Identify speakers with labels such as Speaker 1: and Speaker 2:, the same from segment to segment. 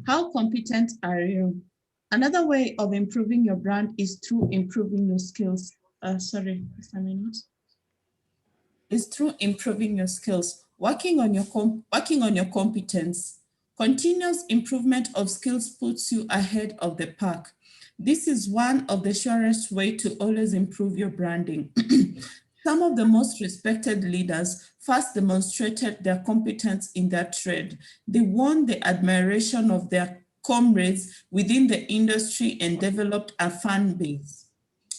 Speaker 1: How competent are you? Another way of improving your brand is through improving your skills. Sorry, just a minute. Is through improving your skills, working on your competence. Continuous improvement of skills puts you ahead of the pack. This is one of the surest way to always improve your branding. Some of the most respected leaders first demonstrated their competence in their trade. They won the admiration of their comrades within the industry and developed a fan base.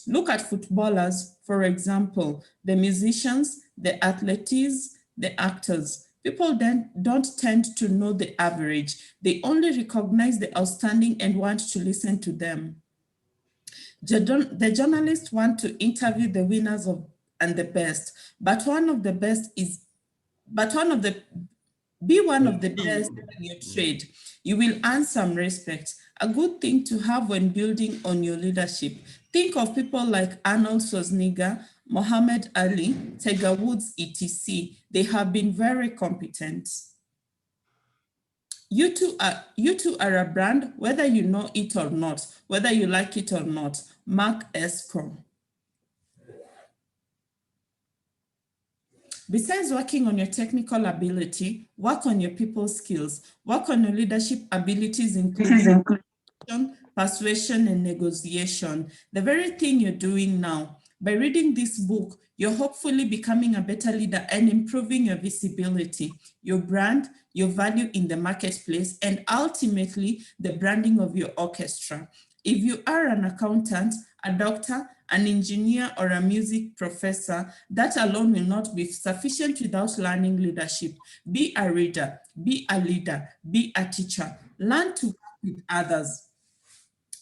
Speaker 1: Look at footballers, for example, the musicians, the athletes, the actors. People then don't tend to know the average. They only recognize the outstanding and want to listen to them. The journalists want to interview the winners of and the best, but one of the best is, but one of the be one of the best in your trade. You will earn some respect, a good thing to have when building on your leadership. Think of people like Arnold Schwarzenegger, Muhammad Ali, Tiger Woods, etc. They have been very competent. You two are a brand, whether you know it or not, whether you like it or not. Mark Escrow. Besides working on your technical ability, work on your people skills, work on your leadership abilities, including persuasion and negotiation, the very thing you're doing now. By reading this book, you're hopefully becoming a better leader and improving your visibility, your brand, your value in the marketplace, and ultimately the branding of your orchestra. If you are an accountant, a doctor, an engineer, or a music professor, that alone will not be sufficient without learning leadership. Be a reader, be a leader, be a teacher. Learn to work with others.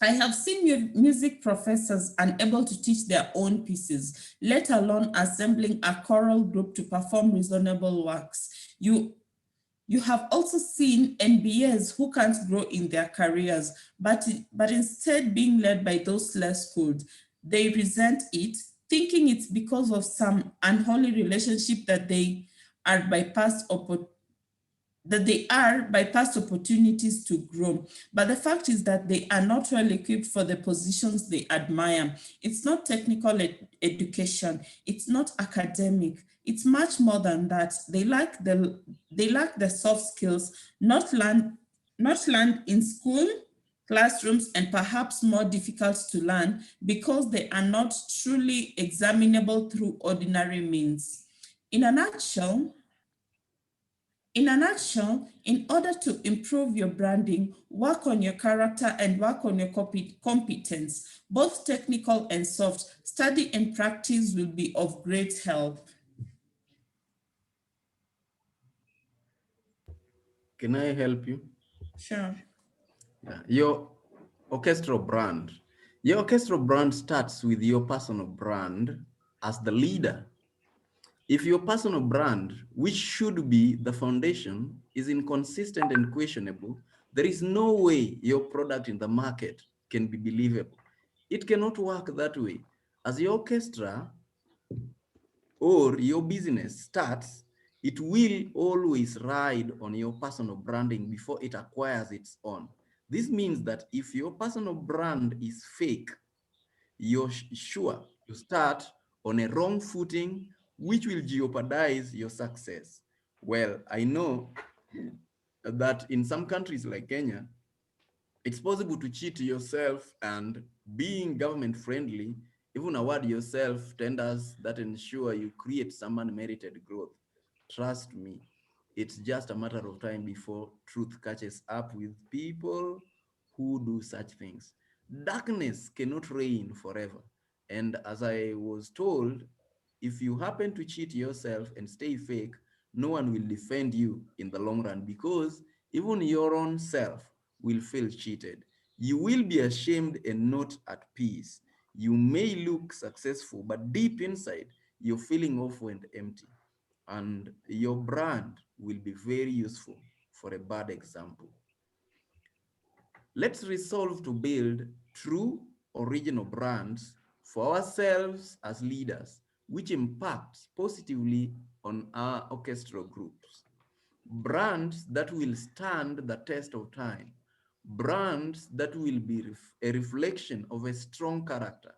Speaker 1: I have seen music professors unable to teach their own pieces, let alone assembling a choral group to perform reasonable works. You have also seen MBAs who can't grow in their careers, but instead being led by those less skilled. They resent it, thinking it's because of some unholy relationship that they are bypassed opportunities to grow. But the fact is that they are not well equipped for the positions they admire. It's not technical education. It's not academic. It's much more than that. They lack the soft skills not learned in school, classrooms, and perhaps more difficult to learn because they are not truly examinable through ordinary means. In a nutshell, in order to improve your branding, work on your character and work on your competence, both technical and soft. Study and practice will be of great help.
Speaker 2: Can I help you?
Speaker 1: Sure.
Speaker 2: Yeah. Your orchestral brand. Your orchestral brand starts with your personal brand as the leader. If your personal brand, which should be the foundation, is inconsistent and questionable, there is no way your product in the market can be believable. It cannot work that way. As your orchestra or your business starts, it will always ride on your personal branding before it acquires its own. This means that if your personal brand is fake, you're sure to start on a wrong footing, which will jeopardize your success. Well, I know that in some countries like Kenya, it's possible to cheat yourself, and being government friendly, even award yourself tenders that ensure you create some unmerited growth. Trust me, it's just a matter of time before truth catches up with people who do such things. Darkness cannot reign forever. And as I was told, if you happen to cheat yourself and stay fake, no one will defend you in the long run, because even your own self will feel cheated. You will be ashamed and not at peace. You may look successful, but deep inside, you're feeling awful and empty. And your brand will be very useful for a bad example. Let's resolve to build true original brands for ourselves as leaders, which impacts positively on our orchestral groups. Brands that will stand the test of time. brands that will be a reflection of a strong character,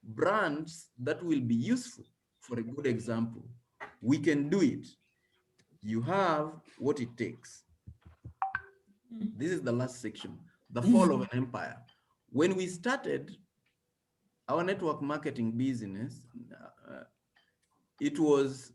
Speaker 2: brands that will be useful. For a good example, we can do it. You have what it takes. This is the last section, the fall of an empire. When we started our network marketing business, it was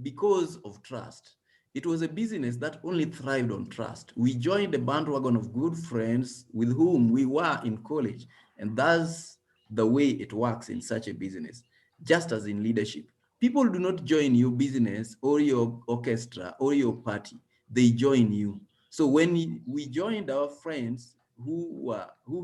Speaker 2: because of trust. It was a business that only thrived on trust. We joined a bandwagon of good friends with whom we were in college, and that's the way it works in such a business. Just as in leadership, people do not join your business or your orchestra or your party, they join you. So when we joined our friends who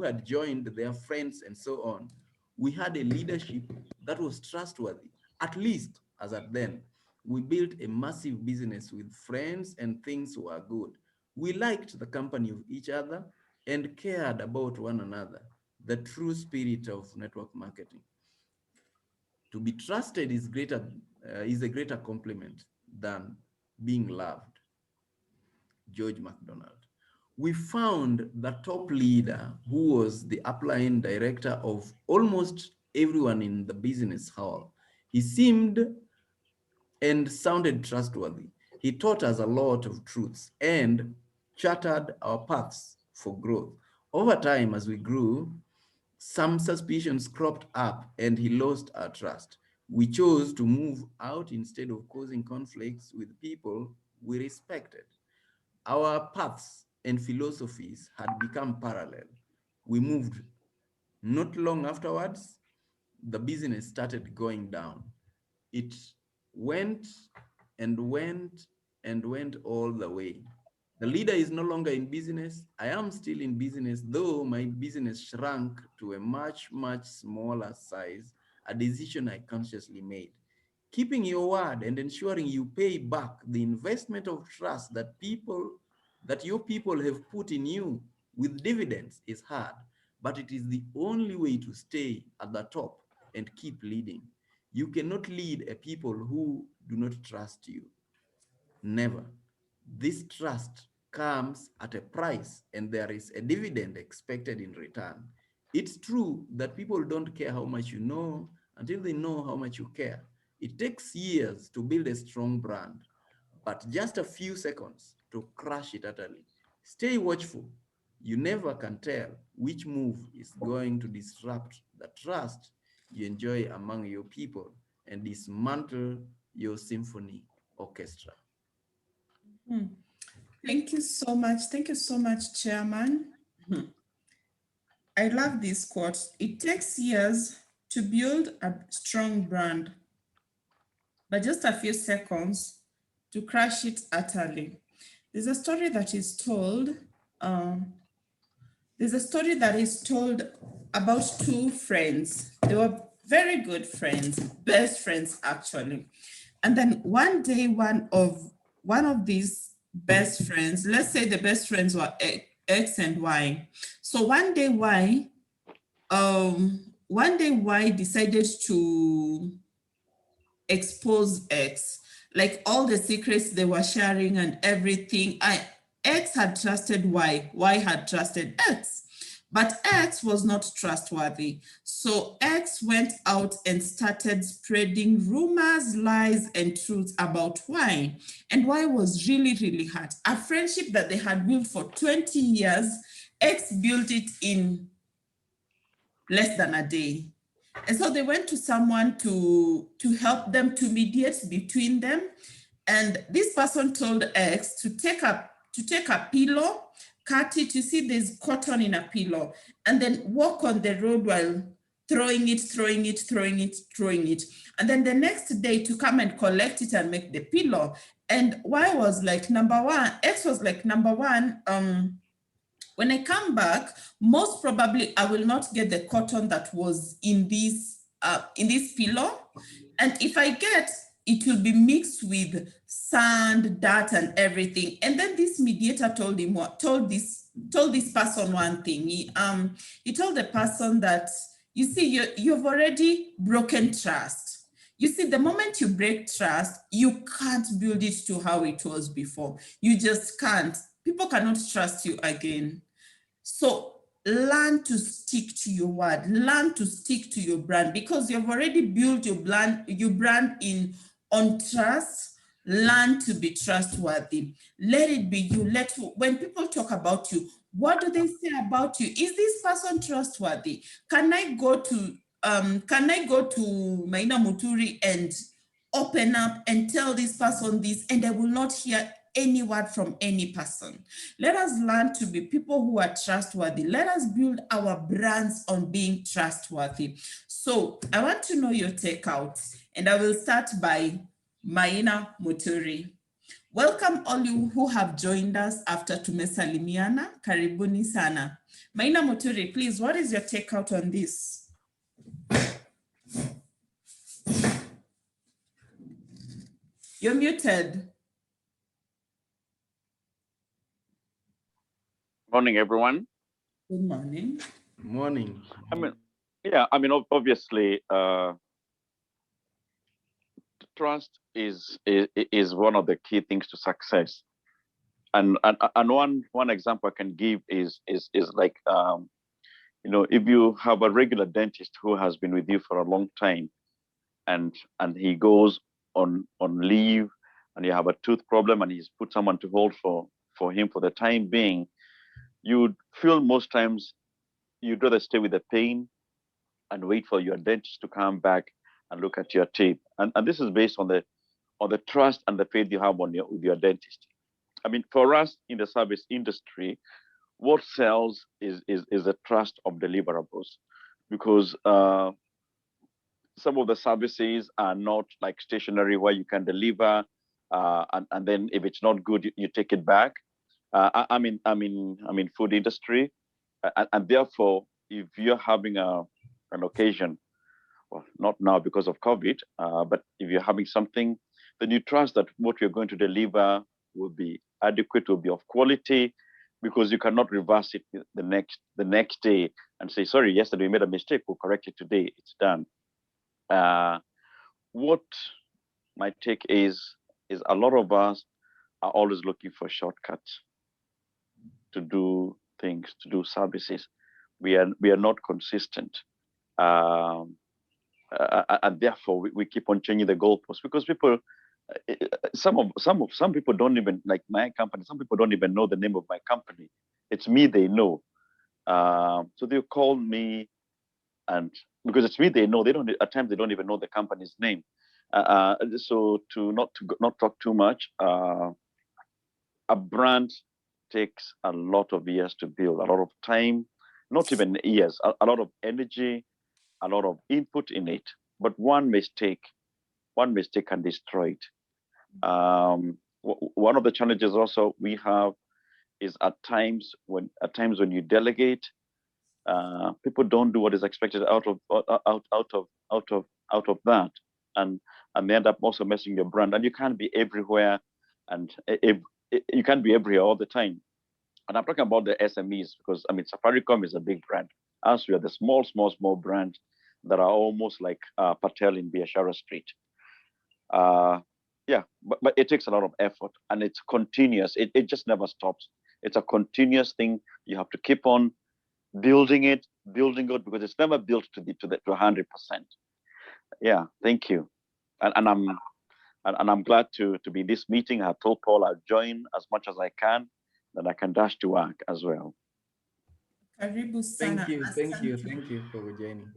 Speaker 2: had joined their friends and so on, we had a leadership that was trustworthy, at least as at then. We built a massive business with friends and things were good. We liked the company of each other and cared about one another, the true spirit of network marketing. To be trusted is a greater compliment than being loved. George MacDonald. We found the top leader who was the upline director of almost everyone in the business hall. He seemed and sounded trustworthy. He taught us a lot of truths and charted our paths for growth. Over time, as we grew, some suspicions cropped up and he lost our trust. We chose to move out instead of causing conflicts with people we respected. Our paths and philosophies had become parallel. We moved. Not long afterwards, the business started going down. It went and went and went all the way. The leader is no longer in business. I am still in business, though my business shrunk to a much, much smaller size, a decision I consciously made. Keeping your word and ensuring you pay back the investment of trust that your people have put in you with dividends is hard, but it is the only way to stay at the top and keep leading. You cannot lead a people who do not trust you. Never. This trust comes at a price and there is a dividend expected in return. It's true that people don't care how much you know until they know how much you care. It takes years to build a strong brand, but just a few seconds to crush it utterly. Stay watchful. You never can tell which move is going to disrupt the trust you enjoy among your people and dismantle your symphony orchestra.
Speaker 1: Hmm. Thank you so much. Thank you so much, Chairman. I love this quote. It takes years to build a strong brand, but just a few seconds to crush it utterly. There's a story that is told. Um, there's a story that is told about two friends. They were very good friends, best friends actually. And then one day, one of these best friends, let's say the best friends were X and Y. So one day Y decided to expose X, like all the secrets they were sharing and everything. X had trusted Y, Y had trusted X. But X was not trustworthy. So X went out and started spreading rumors, lies, and truths about Y. And Y was really, really hurt. A friendship that they had built for 20 years, X built it in less than a day. And so they went to someone to help them, to mediate between them. And this person told X to take a pillow, cut it. You see, there's cotton in a pillow, and then walk on the road while throwing it. And then the next day to come and collect it and make the pillow. And Y was like, number one, X was like, number one, when I come back, most probably I will not get the cotton that was in this pillow. And if I get, it will be mixed with sand, dirt, and everything. And then this mediator told this person one thing. He told the person that, you see, you've already broken trust. You see, the moment you break trust, you can't build it to how it was before. You just can't. People cannot trust you again. So learn to stick to your word, learn to stick to your brand, because you've already built your brand on trust. Learn to be trustworthy. Let it be you. When people talk about you, what do they say about you? Is this person trustworthy? Can I go to Maina Muturi and open up and tell this person this, and I will not hear any word from any person? Let us learn to be people who are trustworthy. Let us build our brands on being trustworthy. So I want to know your takeouts, and I will start by Maina Muturi. Welcome all you who have joined us after tumesalimiana. Karibuni sana. Maina Muturi, please, what is your takeout on this? You're muted.
Speaker 3: Morning, everyone.
Speaker 1: Good morning.
Speaker 2: Morning.
Speaker 3: Obviously, trust is one of the key things to success. And one example I can give is like, if you have a regular dentist who has been with you for a long time, and he goes on leave, and you have a tooth problem, and he's put someone to hold for him for the time being, you'd feel most times you'd rather stay with the pain and wait for your dentist to come back and look at your teeth. And this is based on the trust and the faith you have with your dentist. I mean, for us in the service industry, what sells is the trust of deliverables, because some of the services are not like stationary where you can deliver, and then if it's not good, you take it back. I mean, food industry, and therefore, if you're having an occasion, well, not now because of COVID, but if you're having something, then you trust that what you're going to deliver will be adequate, will be of quality, because you cannot reverse it the next day and say, sorry, yesterday we made a mistake, we'll correct it today, it's done. What my take is a lot of us are always looking for shortcuts to do things, to do services. We are not consistent. And therefore we keep on changing the goalposts, because people, some people don't even, like my company, some people don't even know the name of my company. It's me they know. So they call me, and because it's me they know, they don't, at times they don't even know the company's name. So to not talk too much, a brand takes a lot of years to build, a lot of time, not even years, a lot of energy, a lot of input in it. But one mistake can destroy it. One of the challenges also we have is at times when you delegate, people don't do what is expected out of that, and they end up also messing your brand. And you can't be everywhere, and you can't be everywhere all the time. And I'm talking about the SMEs, because I mean, Safaricom is a big brand. As we are the small brand that are almost like Patel in Biashara Street. Yeah, but it takes a lot of effort, and it's continuous. It just never stops. It's a continuous thing. You have to keep on building it, because it's never built to 100%. Yeah, thank you. And I'm glad to be in this meeting. I told Paul I'll join as much as I can, then I can dash to work as well.
Speaker 1: Karibu sana.
Speaker 2: Thank you for joining.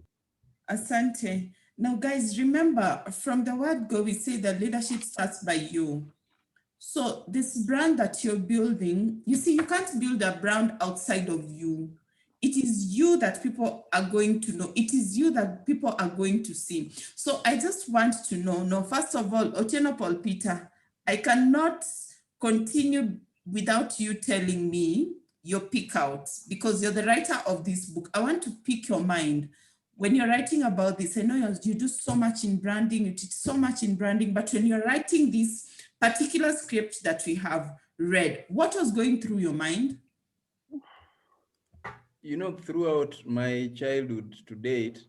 Speaker 1: Asante. Now, guys, remember, from the word go, we say that leadership starts by you. So this brand that you're building, you see, you can't build a brand outside of you. It is you that people are going to know. It is you that people are going to see. So I just want to know, no, first of all, Otieno Paul Peter, I cannot continue without you telling me your pick out, because you're the writer of this book. I want to pick your mind. When you're writing about this, I know you do so much in branding, you teach so much in branding, but when you're writing this particular script that we have read, what was going through your mind?
Speaker 2: You know, throughout my childhood to date,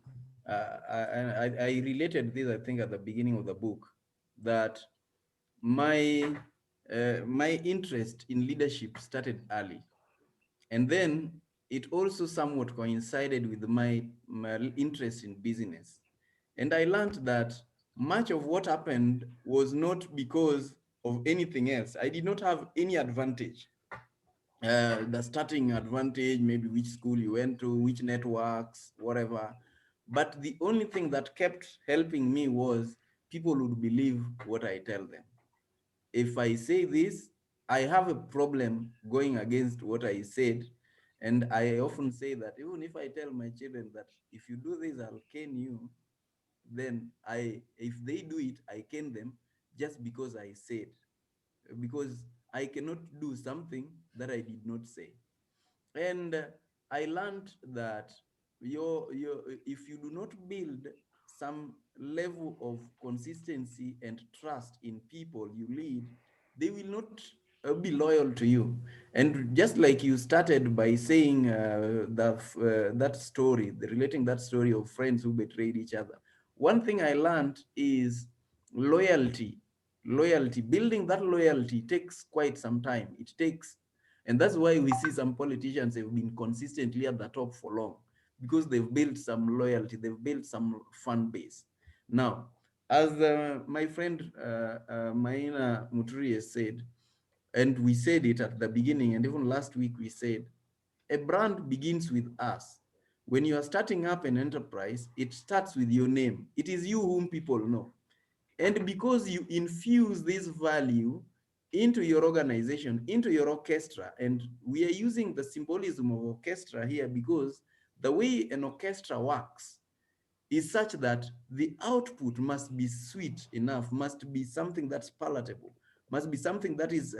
Speaker 2: I related this, I think, at the beginning of the book, that my interest in leadership started early. And then it also somewhat coincided with my interest in business. And I learned that much of what happened was not because of anything else. I did not have any advantage. The starting advantage, maybe which school you went to, which networks, whatever. But the only thing that kept helping me was people would believe what I tell them. If I say this, I have a problem going against what I said. And I often say that even if I tell my children that if you do this, I'll cane you, then if they do it, I cane them just because I said, because I cannot do something that I did not say. And I learned that if you do not build some level of consistency and trust in people you lead, they will not be loyal to you. And just like you started by saying that story, relating that story of friends who betrayed each other, one thing I learned is loyalty. Loyalty, building that loyalty takes quite some time. It takes, and that's why we see some politicians have been consistently at the top for long, because they've built some loyalty, they've built some fan base. Now, as my friend Maina Muturi has said, and we said it at the beginning, and even last week we said, a brand begins with us. When you are starting up an enterprise, it starts with your name. It is you whom people know. And because you infuse this value into your organization, into your orchestra, and we are using the symbolism of orchestra here because the way an orchestra works is such that the output must be sweet enough, must be something that's palatable, must be something that is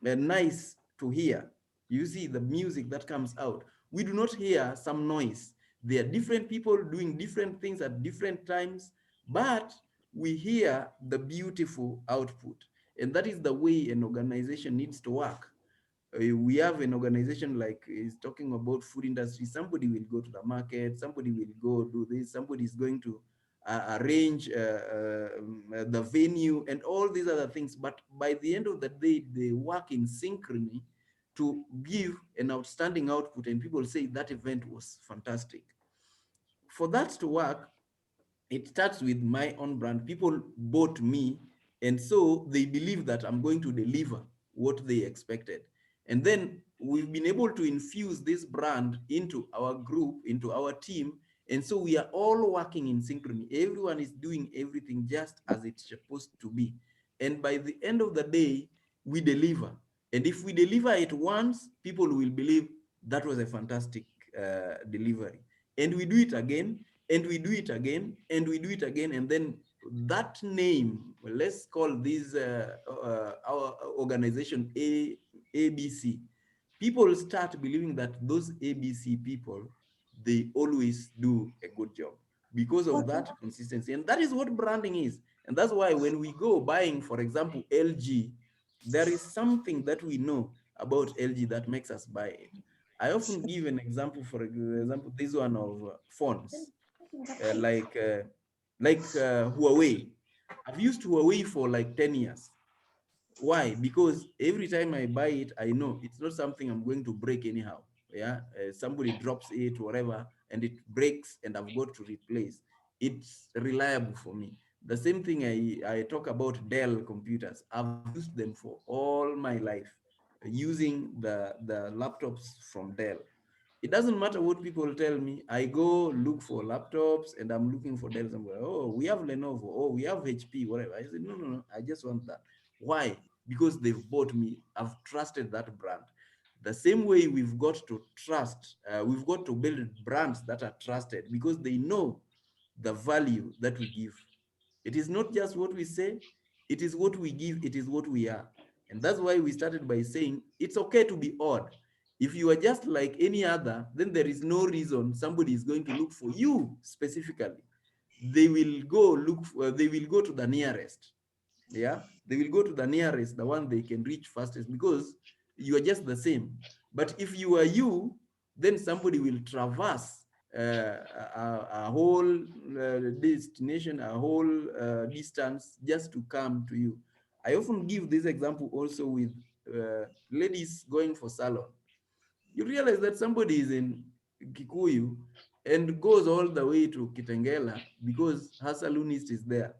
Speaker 2: nice to hear. You see the music that comes out. We do not hear some noise. There are different people doing different things at different times, but we hear the beautiful output. And that is the way an organization needs to work. We have an organization like is talking about food industry. Somebody will go to the market, somebody will go do this, somebody is going to arrange the venue and all these other things. But by the end of the day, they work in synchrony to give an outstanding output, and people say that event was fantastic. For that to work, it starts with my own brand. People bought me, and so they believe that I'm going to deliver what they expected. And then we've been able to infuse this brand into our group, into our team. And so we are all working in synchrony. Everyone is doing everything just as it's supposed to be. And by the end of the day, we deliver. And if we deliver it once, people will believe that was a fantastic delivery. And we do it again, and we do it again, and we do it again. And then that name, well, let's call this our organization ABC. People start believing that those ABC people, they always do a good job because of that consistency. And that is what branding is. And that's why when we go buying, for example, LG, there is something that we know about LG that makes us buy it. I often give an example, for example, this one of phones, uh, like uh, like Huawei. I've used Huawei for like 10 years. Why? Because every time I buy it, I know it's not something I'm going to break anyhow. Yeah, somebody drops it, whatever, and it breaks, and I've got to replace. It's reliable for me. The same thing I talk about Dell computers. I've used them for all my life, using the laptops from Dell. It doesn't matter what people tell me. I go look for laptops, and I'm looking for Dell somewhere. Oh, we have Lenovo. Oh, we have HP, whatever. I said, no, no, no. I just want that. Why? Because they've bought me. I've trusted that brand. The same way we've got to trust, we've got to build brands that are trusted because they know the value that we give. It is not just what we say, it is what we give, it is what we are. And that's why we started by saying it's okay to be odd. If you are just like any other, then there is no reason somebody is going to look for you specifically. They will go look for, they will go to the nearest. Yeah, they will go to the nearest, the one they can reach fastest, because you are just the same. But if you are you, then somebody will traverse a whole destination, a whole distance just to come to you. I often give this example also with ladies going for salon. You realize that somebody is in Kikuyu and goes all the way to Kitengela because her saloonist is there.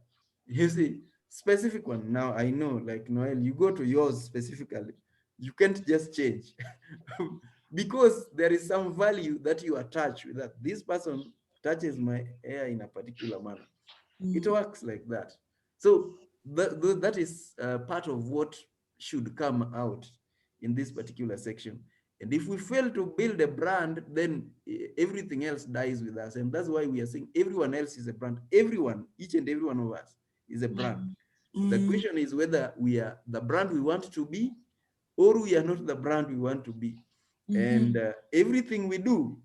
Speaker 2: You see, specific one. Now I know, like Noel, you go to yours specifically. You can't just change because there is some value that you attach with that. This person touches my hair in a particular manner. It
Speaker 1: Mm,
Speaker 2: works like that. So that is part of what should come out in this particular section. And if we fail to build a brand, then everything else dies with us. And that's why we are saying everyone else is a brand. Everyone, each and every one of us is a brand.
Speaker 1: mm,
Speaker 2: The
Speaker 1: mm,
Speaker 2: question is whether we are the brand we want to be or we are not the brand we want to be.
Speaker 1: mhm.
Speaker 2: And everything we do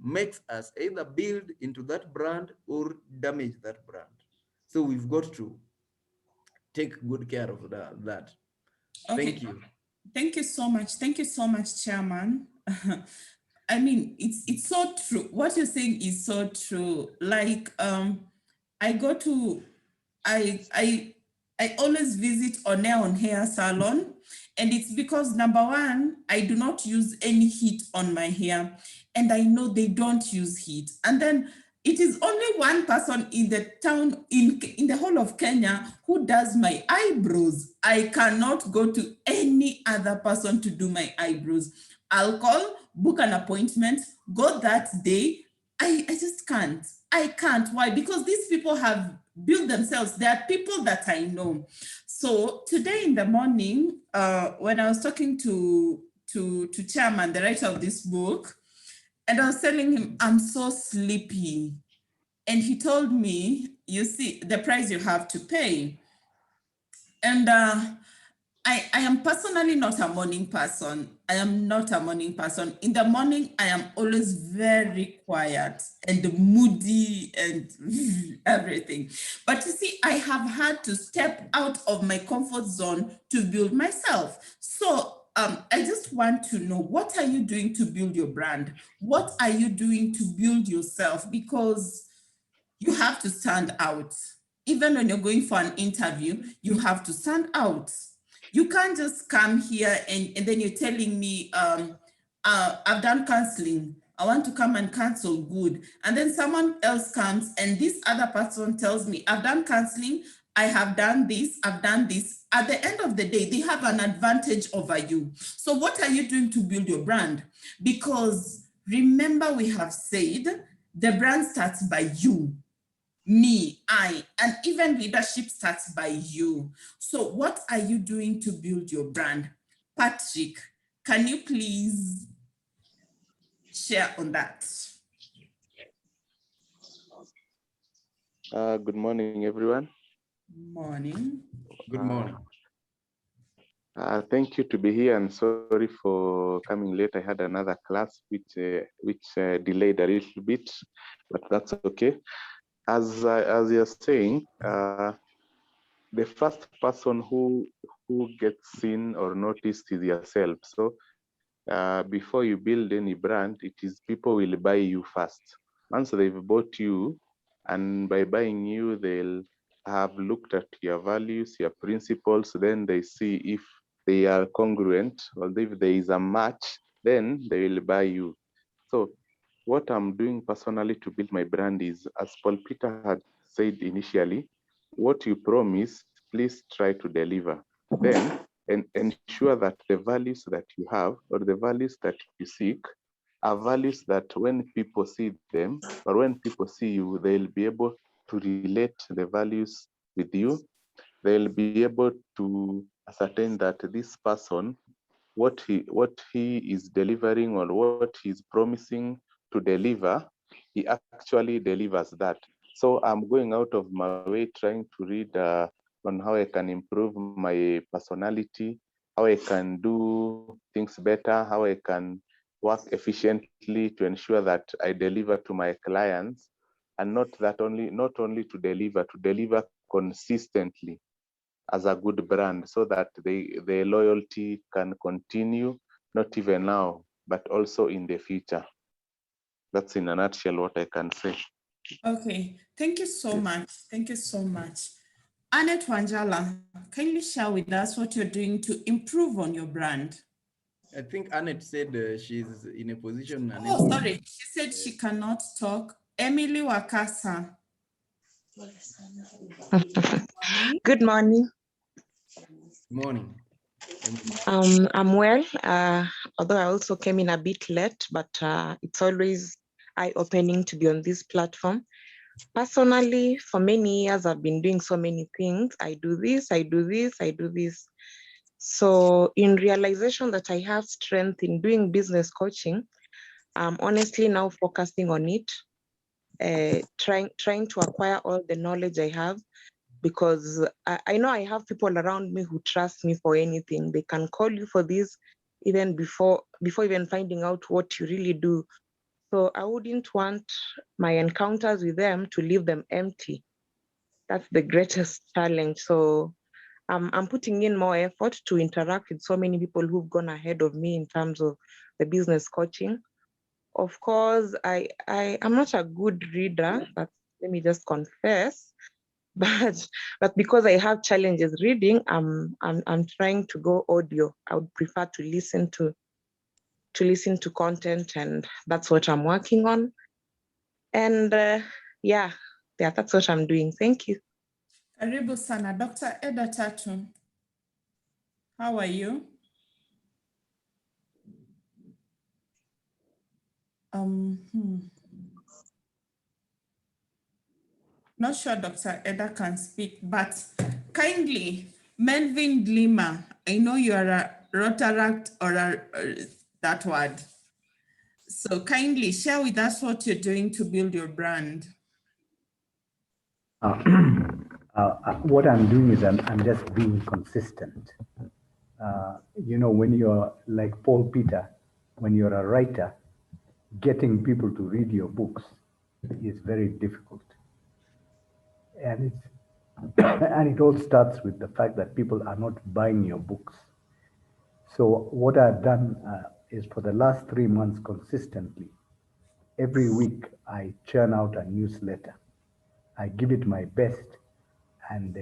Speaker 2: makes us either build into that brand or damage that brand. So we've got to take good care of that.
Speaker 1: Okay,
Speaker 2: Thank you.
Speaker 1: thank you so much. Thank you so much, Chairman. I mean, it's so true. What you're saying is so true. Like, I go to, I always visit Otieno hair salon, and it's because number one, I do not use any heat on my hair, and I know they don't use heat. And then it is only one person in the town, in the whole of Kenya, who does my eyebrows. I cannot go to any other person to do my eyebrows. I'll call, book an appointment, go that day. I just can't. I can't. Why? Because these people have built themselves. They are people that I know. So today in the morning, when I was talking to Chairman, the writer of this book, and I was telling him, I'm so sleepy. And he told me, you see, the price you have to pay. And I am personally not a morning person. I am not a morning person. In the morning, I am always very quiet and moody and everything. But you see, I have had to step out of my comfort zone to build myself. So I just want to know, what are you doing to build your brand? What are you doing to build yourself? Because you have to stand out. Even when you're going for an interview, you have to stand out. You can't just come here and then you're telling me, I've done counseling. I want to come and cancel, good. And then someone else comes and this other person tells me, I've done counseling, I have done this, I've done this. At the end of the day, they have an advantage over you. So what are you doing to build your brand? Because remember, we have said the brand starts by you, me, I, and even leadership starts by you. So what are you doing to build your brand? Patrick, can you please share on that?
Speaker 4: Good morning, everyone.
Speaker 1: Morning.
Speaker 2: Good morning.
Speaker 4: Thank you to be here, and sorry for coming late. I had another class which delayed a little bit, but that's okay. As you're saying, the first person who gets seen or noticed is yourself. So before you build any brand, it is people will buy you first. Once they've bought you, and by buying you, they'll have looked at your values, your principles, then they see if they are congruent or if there is a match, then they will buy you. So what I'm doing personally to build my brand is, as Paul Peter had said initially, what you promise, please try to deliver. Then and ensure that the values that you have or the values that you seek are values that when people see them or when people see you, they'll be able to relate the values with you. They'll be able to ascertain that this person, what he is delivering or what he's promising to deliver, he actually delivers that. So I'm going out of my way trying to read on how I can improve my personality, how I can do things better, how I can work efficiently to ensure that I deliver to my clients, and not only to deliver consistently as a good brand, so that the loyalty can continue, not even now, but also in the future. That's in a nutshell what I can say.
Speaker 1: Okay, thank you so
Speaker 4: Yes.
Speaker 1: much. Thank you so much. Annette Wanjala, kindly share with us what you're doing to improve on your brand.
Speaker 2: I think Annette said she's in a position
Speaker 1: Oh,
Speaker 2: unable.
Speaker 1: sorry. She said she cannot talk. Emily Wakasa. Morning.
Speaker 5: Good morning.
Speaker 2: Morning.
Speaker 5: I'm well, although I also came in a bit late, but it's always eye-opening to be on this platform. Personally, for many years, I've been doing so many things. I do this, I do this, I do this. So in realization that I have strength in doing business coaching, I'm honestly now focusing on it, trying to acquire all the knowledge I have, because I know I have people around me who trust me for anything. They can call you for this even before even finding out what you really do. So I wouldn't want my encounters with them to leave them empty. That's the greatest challenge. So I'm putting in more effort to interact with so many people who've gone ahead of me in terms of the business coaching. Of course, I'm not a good reader, but let me just confess. But because I have challenges reading, I'm trying to go audio. I would prefer to listen to content, and that's what I'm working on. And yeah, that's what I'm doing. Thank you.
Speaker 1: Karibu sana. Dr. Eda Tatu. How are you? Not sure Dr. Eda can speak, but kindly, Melvin Lima, I know you are a Rotaract or that word. So kindly share with us what you're doing to build your brand.
Speaker 6: What I'm doing is I'm just being consistent. You know, when you're like Paul Peter, when you're a writer, getting people to read your books is very difficult. And it's and it all starts with the fact that people are not buying your books. So what I've done is for the last 3 months consistently, every week I churn out a newsletter. I give it my best, and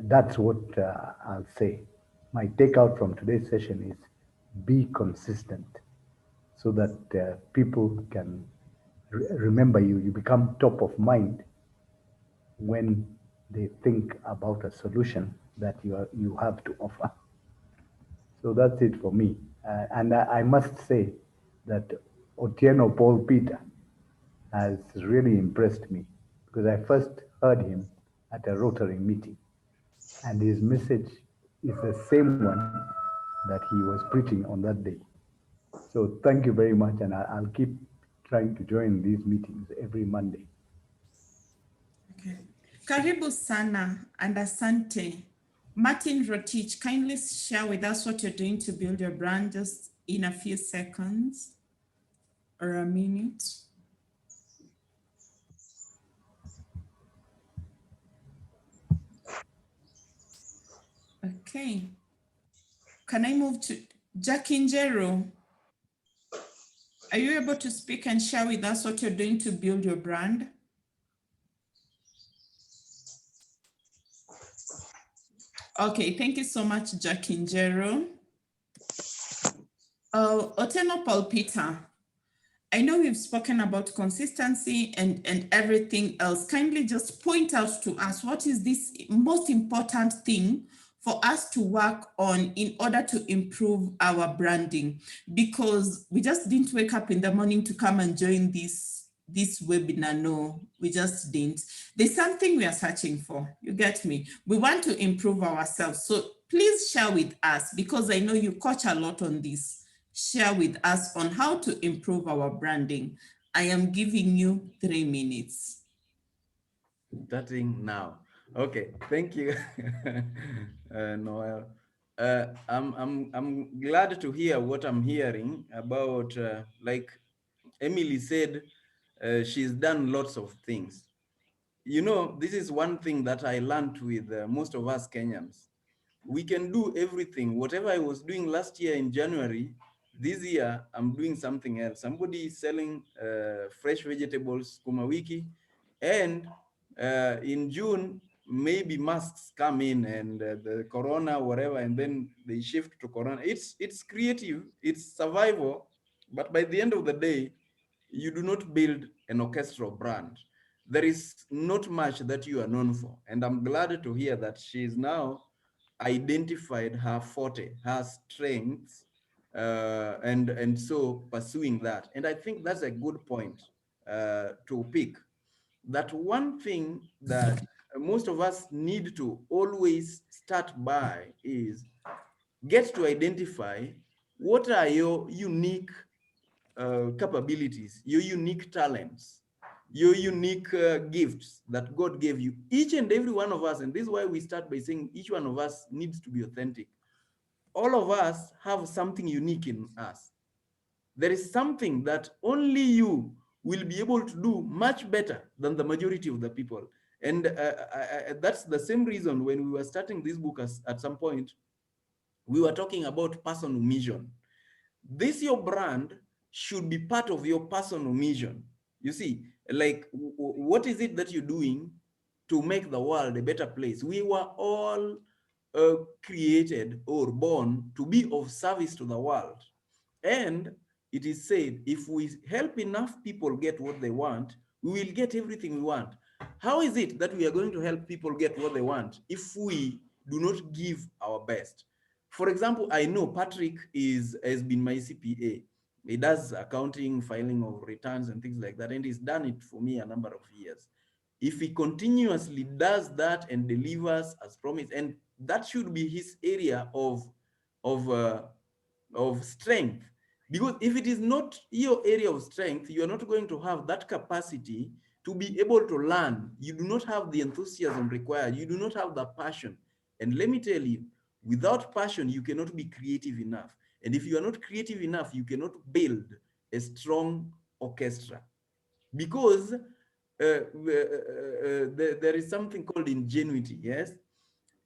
Speaker 6: that's what I'll say. My takeout from today's session is be consistent so that people can remember you. You become top of mind when they think about a solution that you have to offer. So that's it for me. And I must say that Otieno Paul Peter has really impressed me because I first heard him at a Rotary meeting, and his message is the same one that he was preaching on that day. So thank you very much, and I'll keep trying to join these meetings every Monday.
Speaker 1: Okay. Karibu sana and asante. Martin Rotich, kindly share with us what you're doing to build your brand just in a few seconds or a minute. Okay. Can I move to Jackie Njero? Are you able to speak and share with us what you're doing to build your brand? Okay, thank you so much, Jackie Njero. Otieno Paul Peter, I know we've spoken about consistency and everything else. Kindly just point out to us what is this most important thing for us to work on in order to improve our branding, because we just didn't wake up in the morning to come and join this webinar. No, we just didn't. There's something we are searching for. You get me? We want to improve ourselves. So please share with us, because I know you coach a lot on this. Share with us on how to improve our branding. I am giving you 3 minutes.
Speaker 2: Starting now. Okay, thank you, Noel. I'm glad to hear what I'm hearing about, like Emily said, she's done lots of things. You know, this is one thing that I learned with most of us Kenyans. We can do everything. Whatever I was doing last year in January, this year I'm doing something else. Somebody is selling fresh vegetables, kuma wiki, and in June maybe masks come in and the corona, whatever, and then they shift to corona. It's creative, it's survival, but by the end of the day, you do not build an orchestral brand. There is not much that you are known for. And I'm glad to hear that she is now identified her forte, her strengths, and so pursuing that. And I think that's a good point to pick. That one thing that most of us need to always start by is get to identify what are your unique capabilities, your unique talents, your unique gifts that God gave you. Each and every one of us, and this is why we start by saying each one of us needs to be authentic. All of us have something unique in us. There is something that only you will be able to do much better than the majority of the people. And that's the same reason when we were starting this book at some point, we were talking about personal mission. This your brand should be part of your personal mission. You see, like what is it that you're doing to make the world a better place? We were all created or born to be of service to the world. And it is said, if we help enough people get what they want, we will get everything we want. How is it that we are going to help people get what they want if we do not give our best? For example, I know Patrick has been my CPA. He does accounting, filing of returns and things like that, and he's done it for me a number of years. If he continuously does that and delivers as promised, and that should be his area of uh, of strength, because if it is not your area of strength, you are not going to have that capacity to be able to learn. You do not have the enthusiasm required. You do not have the passion. And let me tell you, without passion, you cannot be creative enough. And if you are not creative enough, you cannot build a strong orchestra. Because there is something called ingenuity, yes?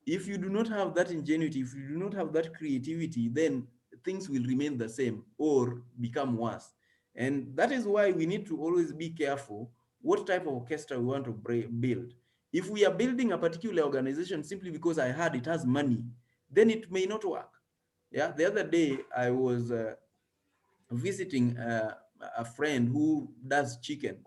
Speaker 2: If you do not have that ingenuity, if you do not have that creativity, then things will remain the same or become worse. And that is why we need to always be careful what type of orchestra we want to build. If we are building a particular organization simply because I heard it has money, then it may not work. Yeah, the other day I was visiting a friend who does chicken.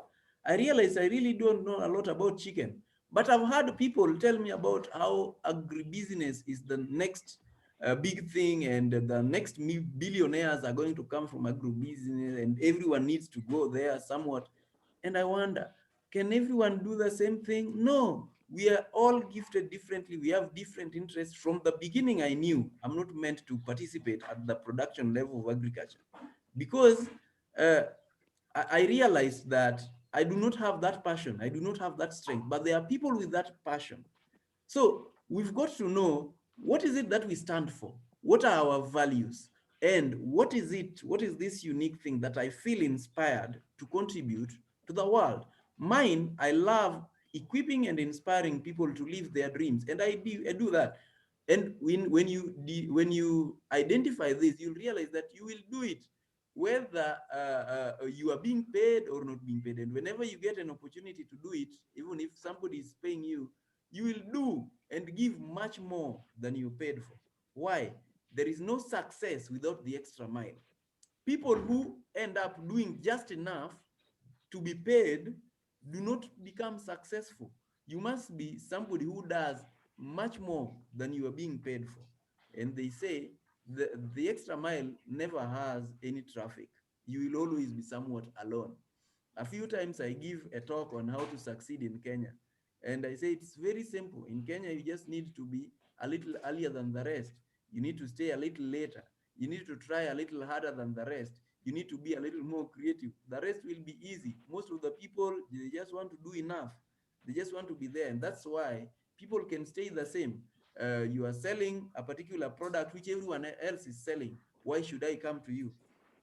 Speaker 2: I realized I really don't know a lot about chicken, but I've heard people tell me about how agribusiness is the next big thing, and the next billionaires are going to come from agribusiness, and everyone needs to go there somewhat. And I wonder, can everyone do the same thing? No, we are all gifted differently. We have different interests. From the beginning, I knew I'm not meant to participate at the production level of agriculture, because uh, I realized that I do not have that passion. I do not have that strength, but there are people with that passion. So we've got to know, what is it that we stand for? What are our values? And what is it? What is this unique thing that I feel inspired to contribute to the world? Mine, I love equipping and inspiring people to live their dreams. And I do that. And when you identify this, you realize that you will do it whether you are being paid or not being paid. And whenever you get an opportunity to do it, even if somebody is paying you, you will do and give much more than you paid for. Why? There is no success without the extra mile. People who end up doing just enough to be paid do not become successful. You must be somebody who does much more than you are being paid for. And they say the extra mile never has any traffic. You will always be somewhat alone. A few times I give a talk on how to succeed in Kenya. And I say it's very simple. In Kenya, you just need to be a little earlier than the rest. You need to stay a little later. You need to try a little harder than the rest. You need to be a little more creative. The rest will be easy. Most of the people, they just want to do enough. They just want to be there. And that's why people can stay the same. You are selling a particular product which everyone else is selling. Why should I come to you?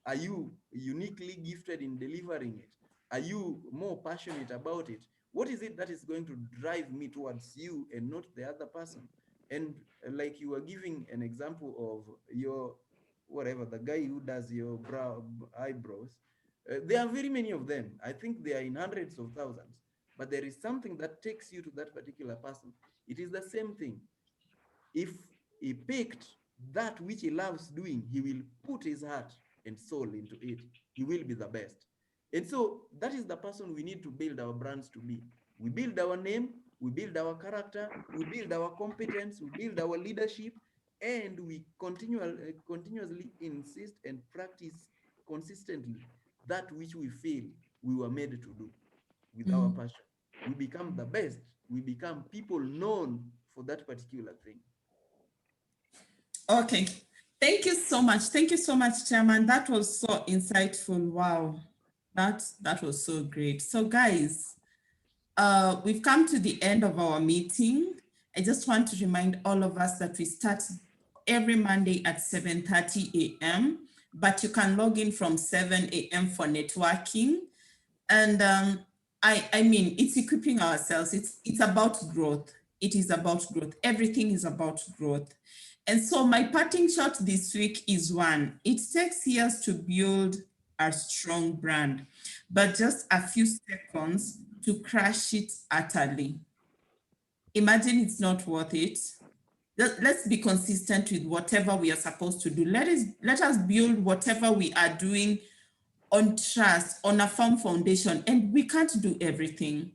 Speaker 2: Are you uniquely gifted in delivering it? Are you more passionate about it? What is it that is going to drive me towards you and not the other person? And like you were giving an example of your, whatever, the guy who does your eyebrows, there are very many of them. I think they are in hundreds of thousands, but there is something that takes you to that particular person. It is the same thing. If he picked that which he loves doing, he will put his heart and soul into it. He will be the best. And so that is the person we need to build our brands to be. We build our name, we build our character, we build our competence, we build our leadership, and we continuously insist and practice consistently that which we feel we were made to do with our passion. We become the best. We become people known for that particular thing.
Speaker 1: Okay. Thank you so much. Thank you so much, Chairman. That was so insightful. Wow. That was so great. So guys, we've come to the end of our meeting. I just want to remind all of us that we start every Monday at 7:30 a.m., but you can log in from 7 a.m. for networking. And I mean, it's equipping ourselves. It's about growth. It is about growth. Everything is about growth. And so my parting shot this week is one. It takes years to build a strong brand, but just a few seconds to crash it utterly. Imagine it's not worth it. Let's be consistent with whatever we are supposed to do. Let us build whatever we are doing on trust, on a firm foundation, and we can't do everything.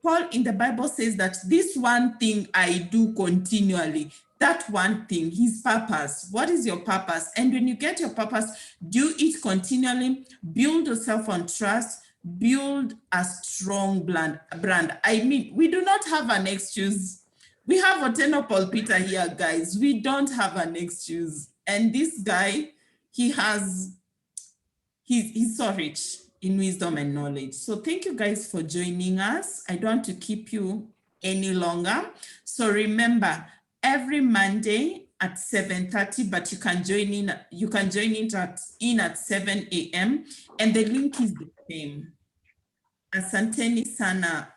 Speaker 1: Paul in the Bible says that this one thing I do continually, that one thing, his purpose. What is your purpose? And when you get your purpose, do it continually, build yourself on trust, build a strong brand. I mean, we do not have an excuse. We have Otieno Paul Peter here, guys. We don't have an excuse. And this guy, he's so rich in wisdom and knowledge. So thank you guys for joining us. I don't want to keep you any longer. So remember, every Monday at 7:30, but you can join in at 7 a.m. and the link is the same. Asanteni sana.